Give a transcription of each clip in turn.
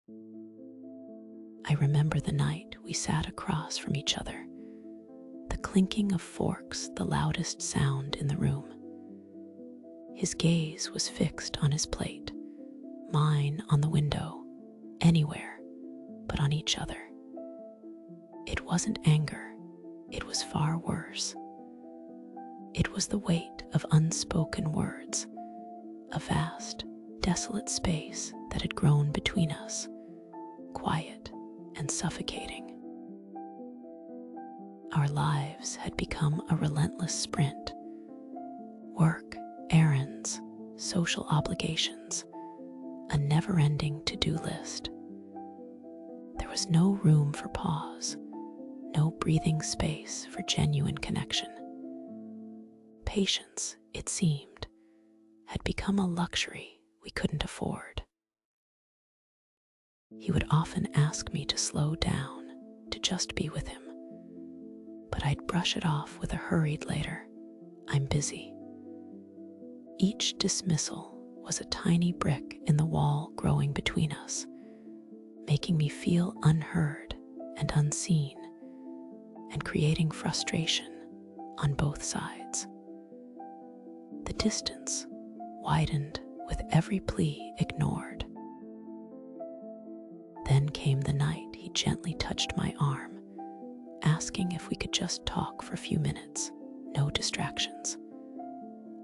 I remember the night we sat across from each other, the clinking of forks the loudest sound in the room. His gaze was fixed on his plate, mine on the window, anywhere but on each other. It wasn't anger, it was far worse. It was the weight of unspoken words, a vast, desolate space that had grown between us, quiet and suffocating. Our lives had become a relentless sprint. Work, errands, social obligations, a never-ending to-do list. There was no room for pause, no breathing space for genuine connection. Patience, it seemed, had become a luxury we couldn't afford. He would often ask me to slow down, to just be with him, but I'd brush it off with a hurried later, "I'm busy." Each dismissal was a tiny brick in the wall growing between us, making me feel unheard and unseen, and creating frustration on both sides. The distance widened with every plea ignored. Then came the night he gently touched my arm, asking if we could just talk for a few minutes, no distractions.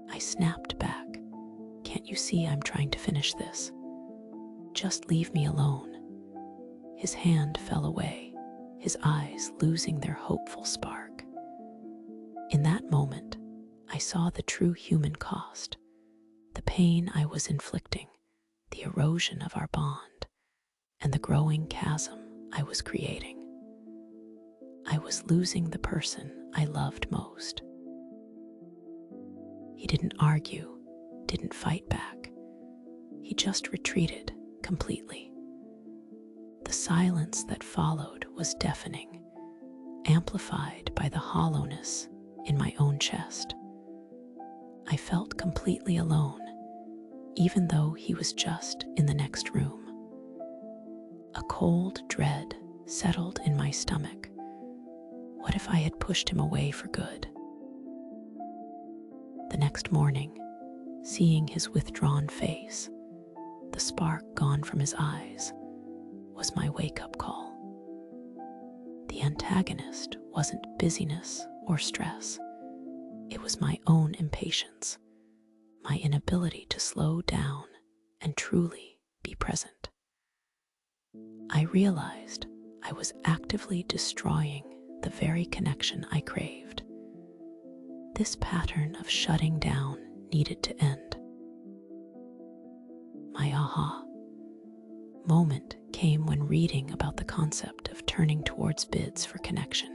I snapped back, "Can't you see I'm trying to finish this? Just leave me alone." His hand fell away, his eyes losing their hopeful spark. In that moment, I saw the true human cost, the pain I was inflicting, the erosion of our bond, and the growing chasm I was creating. I was losing the person I loved most. He didn't argue, didn't fight back. He just retreated completely. The silence that followed was deafening, amplified by the hollowness in my own chest. I felt completely alone, even though he was just in the next room. A cold dread settled in my stomach. What if I had pushed him away for good? The next morning, seeing his withdrawn face, the spark gone from his eyes, was my wake-up call. The antagonist wasn't busyness or stress. It was my own impatience, my inability to slow down and truly be present. I realized I was actively destroying the very connection I craved. This pattern of shutting down needed to end. My aha moment came when reading about the concept of turning towards bids for connection,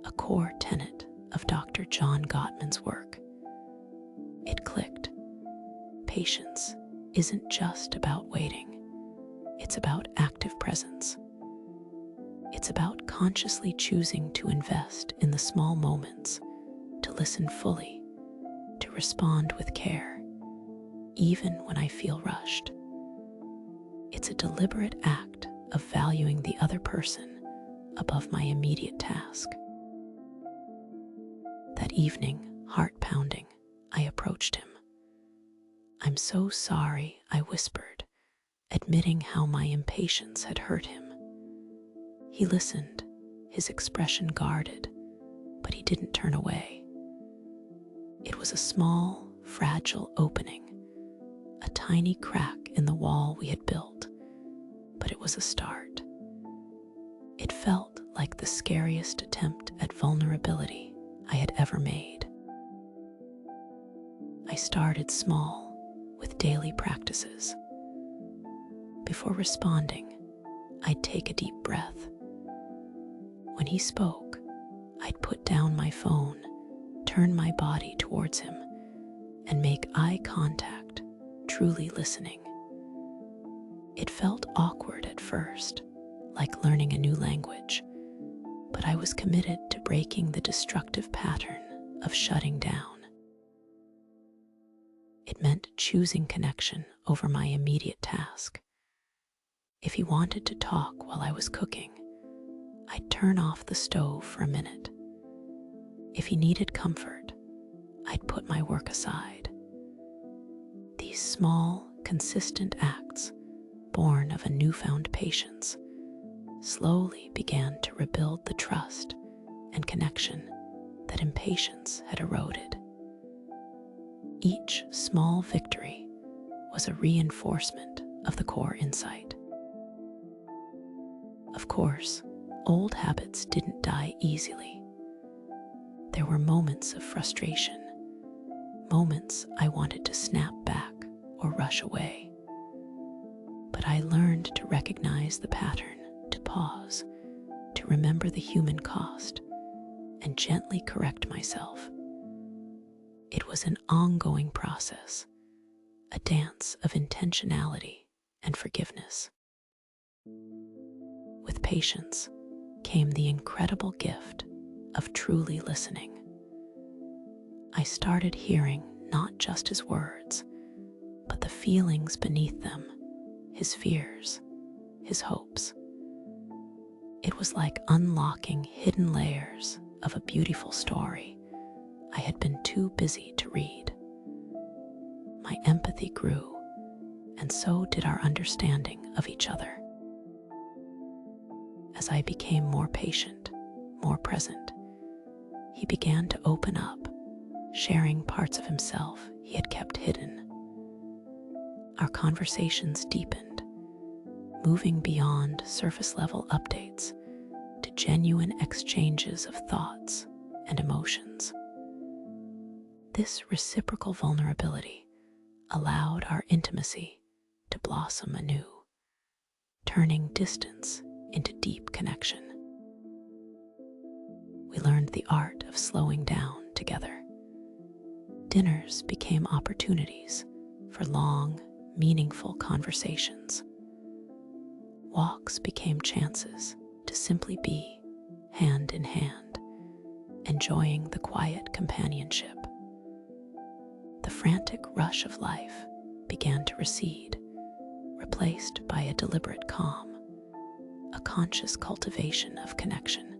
a core tenet of Dr. John Gottman's work. It clicked. Patience isn't just about waiting. It's about active presence. It's about consciously choosing to invest in the small moments, to listen fully, to respond with care, even when I feel rushed. It's a deliberate act of valuing the other person above my immediate task. That evening, heart pounding, I approached him. "I'm so sorry," I whispered, admitting how my impatience had hurt him. He listened, his expression guarded, but he didn't turn away. It was a small, fragile opening, a tiny crack in the wall we had built, but it was a start. It felt like the scariest attempt at vulnerability I had ever made. I started small, with daily practices. Before responding, I'd take a deep breath. When he spoke, I'd put down my phone, turn my body towards him, and make eye contact, truly listening. It felt awkward at first, like learning a new language, but I was committed to breaking the destructive pattern of shutting down. It meant choosing connection over my immediate task. If he wanted to talk while I was cooking, I'd turn off the stove for a minute. If he needed comfort, I'd put my work aside. These small, consistent acts, born of a newfound patience, slowly began to rebuild the trust and connection that impatience had eroded. Each small victory was a reinforcement of the core insight. Of course, old habits didn't die easily. There were moments of frustration, moments I wanted to snap back or rush away. But I learned to recognize the pattern, to pause, to remember the human cost, and gently correct myself. It was an ongoing process, a dance of intentionality and forgiveness. With patience came the incredible gift of truly listening. I started hearing not just his words, but the feelings beneath them, his fears, his hopes. It was like unlocking hidden layers of a beautiful story I had been too busy to read. My empathy grew, and so did our understanding of each other. As I became more patient, more present, he began to open up, sharing parts of himself he had kept hidden. Our conversations deepened, moving beyond surface-level updates to genuine exchanges of thoughts and emotions. This reciprocal vulnerability allowed our intimacy to blossom anew, turning distance into deep connection. We learned the art of slowing down together. Dinners became opportunities for long, meaningful conversations. Walks became chances to simply be hand in hand, enjoying the quiet companionship. The frantic rush of life began to recede, replaced by a deliberate calm, a conscious cultivation of connection.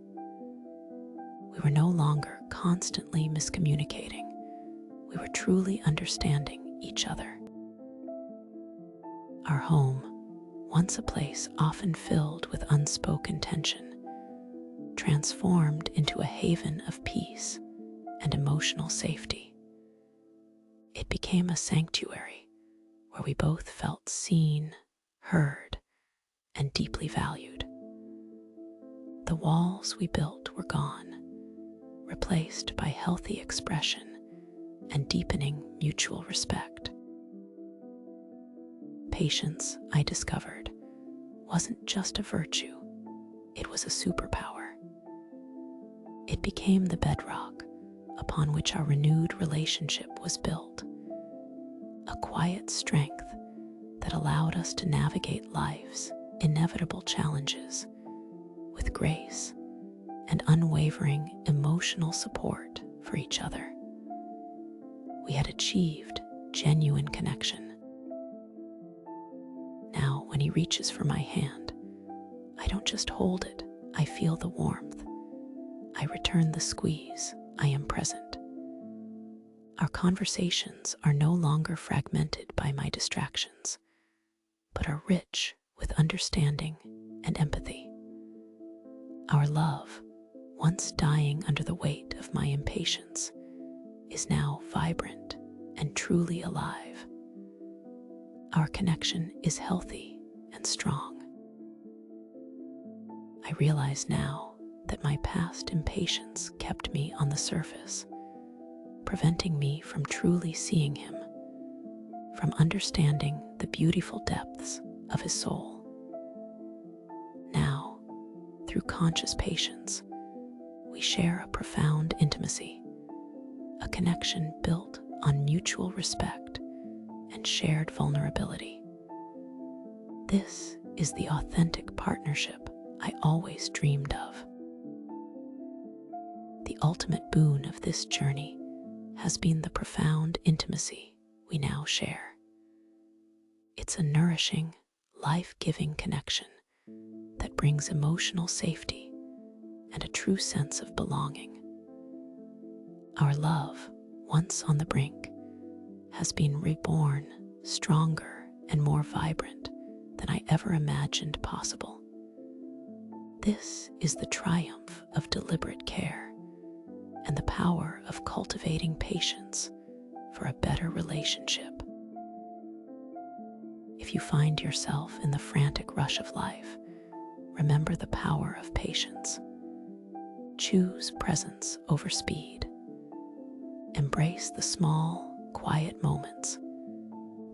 We were no longer constantly miscommunicating. We were truly understanding each other. Our home, once a place often filled with unspoken tension, transformed into a haven of peace and emotional safety. It became a sanctuary where we both felt seen, heard, and deeply valued. The walls we built were gone, replaced by healthy expression and deepening mutual respect. Patience, I discovered, wasn't just a virtue, it was a superpower. It became the bedrock upon which our renewed relationship was built, a quiet strength that allowed us to navigate life's inevitable challenges with grace and unwavering emotional support for each other. We had achieved genuine connection. Now, when he reaches for my hand, I don't just hold it, I feel the warmth. I return the squeeze, I am present. Our conversations are no longer fragmented by my distractions, but are rich with understanding and empathy. Our love, once dying under the weight of my impatience, is now vibrant and truly alive. Our connection is healthy and strong. I realize now that my past impatience kept me on the surface, preventing me from truly seeing him, from understanding the beautiful depths of his soul. Now, through conscious patience, we share a profound intimacy, a connection built on mutual respect and shared vulnerability. This is the authentic partnership I always dreamed of. The ultimate boon of this journey has been the profound intimacy we now share. It's a nourishing, life-giving connection that brings emotional safety and a true sense of belonging. Our love, once on the brink, has been reborn stronger and more vibrant than I ever imagined possible. This is the triumph of deliberate care and the power of cultivating patience for a better relationship. If you find yourself in the frantic rush of life, remember the power of patience. Choose presence over speed. Embrace the small, quiet moments.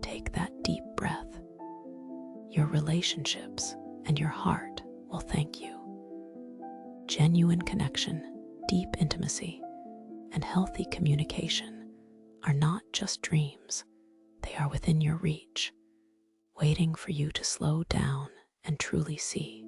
Take that deep breath. Your relationships and your heart will thank you. Genuine connection, deep intimacy, and healthy communication are not just dreams. They are within your reach, waiting for you to slow down and truly see.